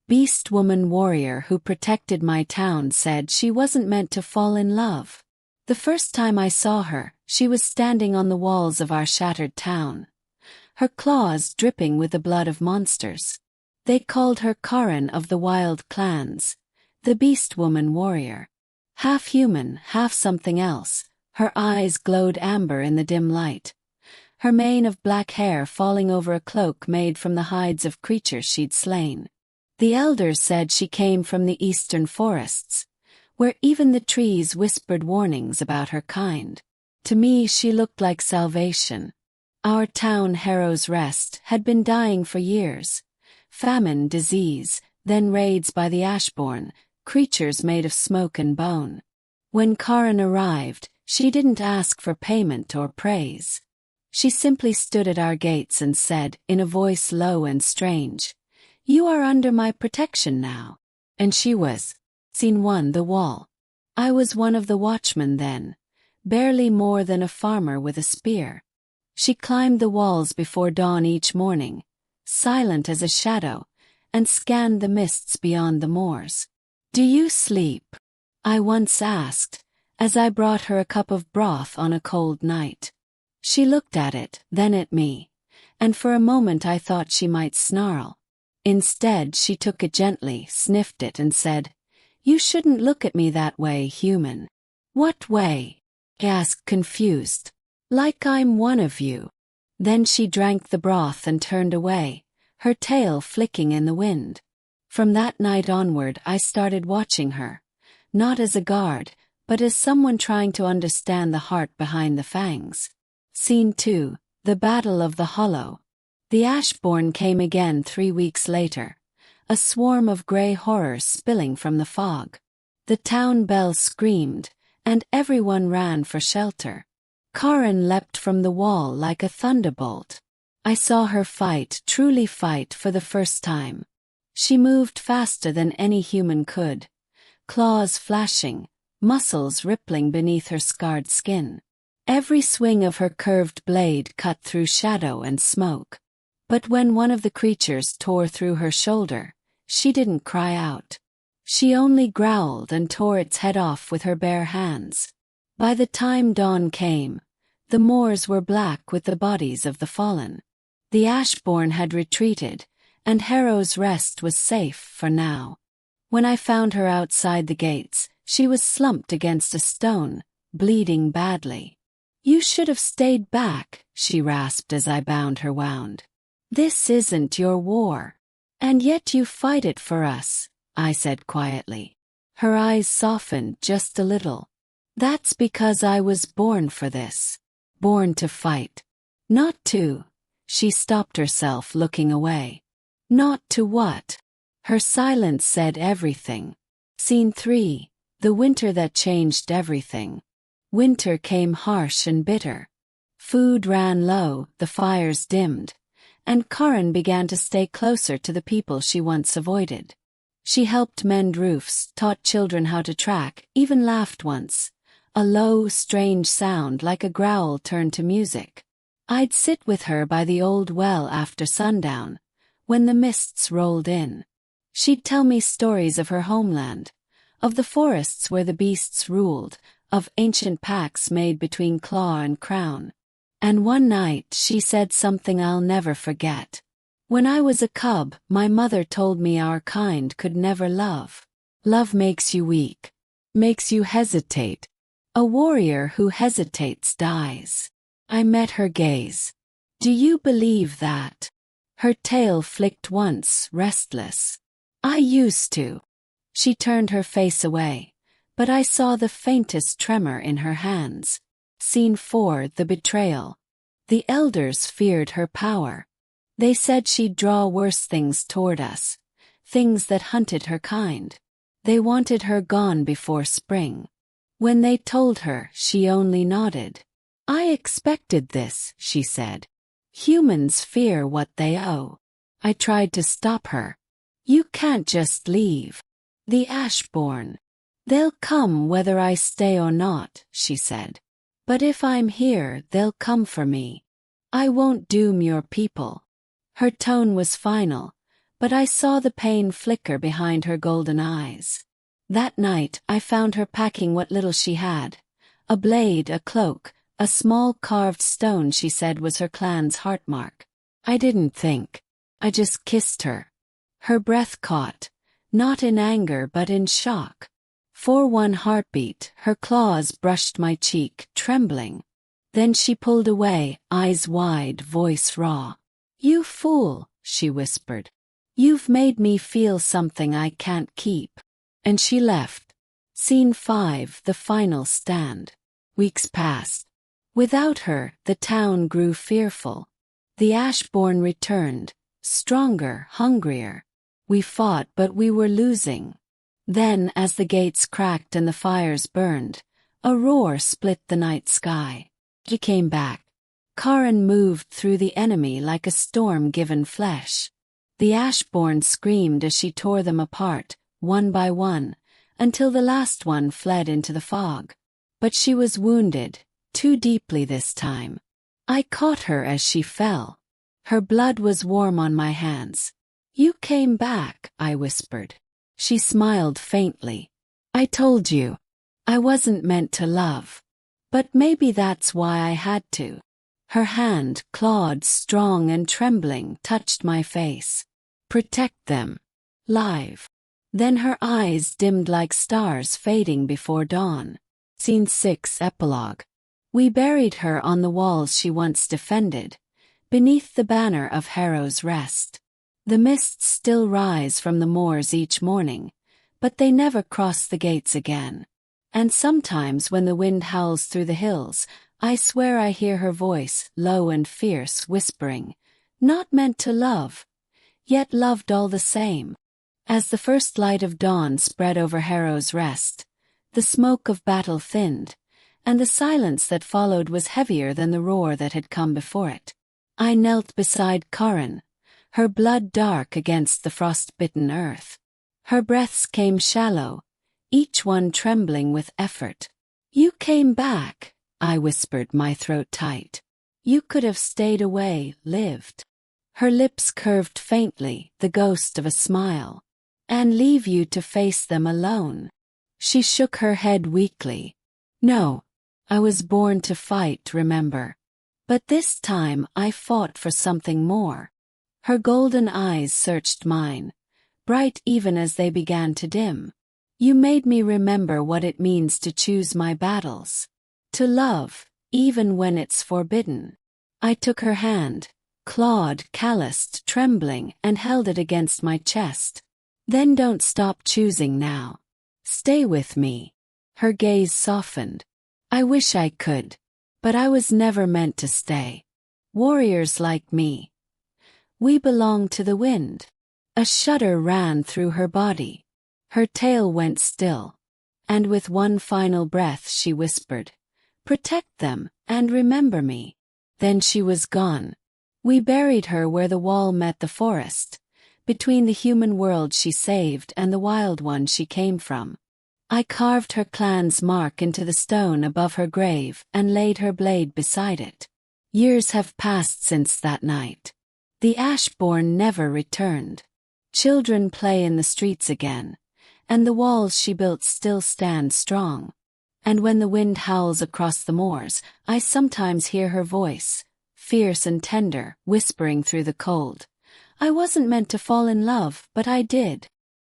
Beastwoman warrior who protected my town said she wasn't meant to fall in love. The first time I saw her, she was standing on the walls of our shattered town, her claws dripping with the blood of monsters. They called her Karen of the wild clans, the Beastwoman warrior. Half human, half something else, her eyes glowed amber in the dim light, her mane of black hair falling over a cloak made from the hides of creatures she'd slain. The elders said she came from the eastern forests, where even the trees whispered warnings about her kind. To me she looked like salvation. Our town, Harrow's Rest, had been dying for years. Famine, disease, then raids by the Ashborn, creatures made of smoke and bone. When Karen arrived, she didn't ask for payment or praise. She simply stood at our gates and said, in a voice low and strange, "You are under my protection now." And she was. Scene 1, the wall. I was one of the watchmen then, barely more than a farmer with a spear. She climbed the walls before dawn each morning, silent as a shadow, and scanned the mists beyond the moors. "Do you sleep?" I once asked, as I brought her a cup of broth on a cold night. She looked at it, then at me, and for a moment I thought she might snarl. Instead, she took it gently, sniffed it, and said, "You shouldn't look at me that way, human." "What way?" I asked, confused. "Like I'm one of you." Then she drank the broth and turned away, her tail flicking in the wind. From that night onward I started watching her, not as a guard, but as someone trying to understand the heart behind the fangs. Scene 2, the Battle of the Hollow. The Ashborn came again 3 weeks later, a swarm of grey horrors spilling from the fog. The town bell screamed, and everyone ran for shelter. Karen leapt from the wall like a thunderbolt. I saw her fight, truly fight, for the first time. She moved faster than any human could, claws flashing, muscles rippling beneath her scarred skin. Every swing of her curved blade cut through shadow and smoke. But when one of the creatures tore through her shoulder, she didn't cry out. She only growled and tore its head off with her bare hands. By the time dawn came, the moors were black with the bodies of the fallen. The Ashborn had retreated, and Harrow's Rest was safe for now. When I found her outside the gates, she was slumped against a stone, bleeding badly. "You should have stayed back," she rasped as I bound her wound. "This isn't your war. And yet you fight it for us," I said quietly. Her eyes softened just a little. "That's because I was born for this. Born to fight. Not to." She stopped herself, looking away. "Not to what?" Her silence said everything. Scene 3, the winter that changed everything. Winter came harsh and bitter. Food ran low, the fires dimmed, and Karen began to stay closer to the people she once avoided. She helped mend roofs, taught children how to track, even laughed once. A low, strange sound like a growl turned to music. I'd sit with her by the old well after sundown, when the mists rolled in. She'd tell me stories of her homeland, of the forests where the beasts ruled, of ancient pacts made between claw and crown. And one night she said something I'll never forget. "When I was a cub, my mother told me our kind could never love. Love makes you weak, makes you hesitate. A warrior who hesitates dies." I met her gaze. "Do you believe that?" Her tail flicked once, restless. "I used to." She turned her face away, but I saw the faintest tremor in her hands. Scene 4, the betrayal. The elders feared her power. They said she'd draw worse things toward us, things that hunted her kind. They wanted her gone before spring. When they told her, she only nodded. "I expected this," she said. "Humans fear what they owe." I tried to stop her. "You can't just leave. The Ashborn. They'll come whether I stay or not," she said. "But if I'm here, they'll come for me. I won't doom your people." Her tone was final, but I saw the pain flicker behind her golden eyes. That night I found her packing what little she had. A blade, a cloak, a small carved stone she said was her clan's heartmark. I didn't think. I just kissed her. Her breath caught, not in anger but in shock. For one heartbeat, her claws brushed my cheek, trembling. Then she pulled away, eyes wide, voice raw. "You fool," she whispered. "You've made me feel something I can't keep." And she left. Scene 5, the final stand. Weeks passed. Without her, the town grew fearful. The Ashborn returned, stronger, hungrier. We fought, but we were losing. Then, as the gates cracked and the fires burned, a roar split the night sky. She came back. Karen moved through the enemy like a storm given flesh. The Ashborn screamed as she tore them apart, one by one, until the last one fled into the fog. But she was wounded, too deeply this time. I caught her as she fell. Her blood was warm on my hands. "You came back," I whispered. She smiled faintly. "I told you. I wasn't meant to love. But maybe that's why I had to." Her hand, clawed, strong and trembling, touched my face. "Protect them. Live." Then her eyes dimmed like stars fading before dawn. Scene 6, Epilogue. We buried her on the walls she once defended, beneath the banner of Harrow's rest. The mists still rise from the moors each morning, but they never cross the gates again. And sometimes when the wind howls through the hills, I swear I hear her voice, low and fierce, whispering, "Not meant to love, yet loved all the same." As the first light of dawn spread over Harrow's rest, the smoke of battle thinned, and the silence that followed was heavier than the roar that had come before it. I knelt beside Karen, her blood dark against the frost-bitten earth. Her breaths came shallow, each one trembling with effort. "You came back," I whispered, my throat tight. "You could have stayed away, lived." Her lips curved faintly, the ghost of a smile. "And leave you to face them alone." She shook her head weakly. "No, I was born to fight, remember. But this time I fought for something more." Her golden eyes searched mine, bright even as they began to dim. "You made me remember what it means to choose my battles. To love, even when it's forbidden." I took her hand, clawed, calloused, trembling, and held it against my chest. "Then don't stop choosing now. Stay with me." Her gaze softened. "I wish I could. But I was never meant to stay. Warriors like me, we belong to the wind." A shudder ran through her body. Her tail went still. And with one final breath she whispered, "Protect them, and remember me." Then she was gone. We buried her where the wall met the forest, between the human world she saved and the wild one she came from. I carved her clan's mark into the stone above her grave and laid her blade beside it. Years have passed since that night. The Ashborn never returned. Children play in the streets again, and the walls she built still stand strong. And when the wind howls across the moors, I sometimes hear her voice, fierce and tender, whispering through the cold. "I wasn't meant to fall in love, but I did."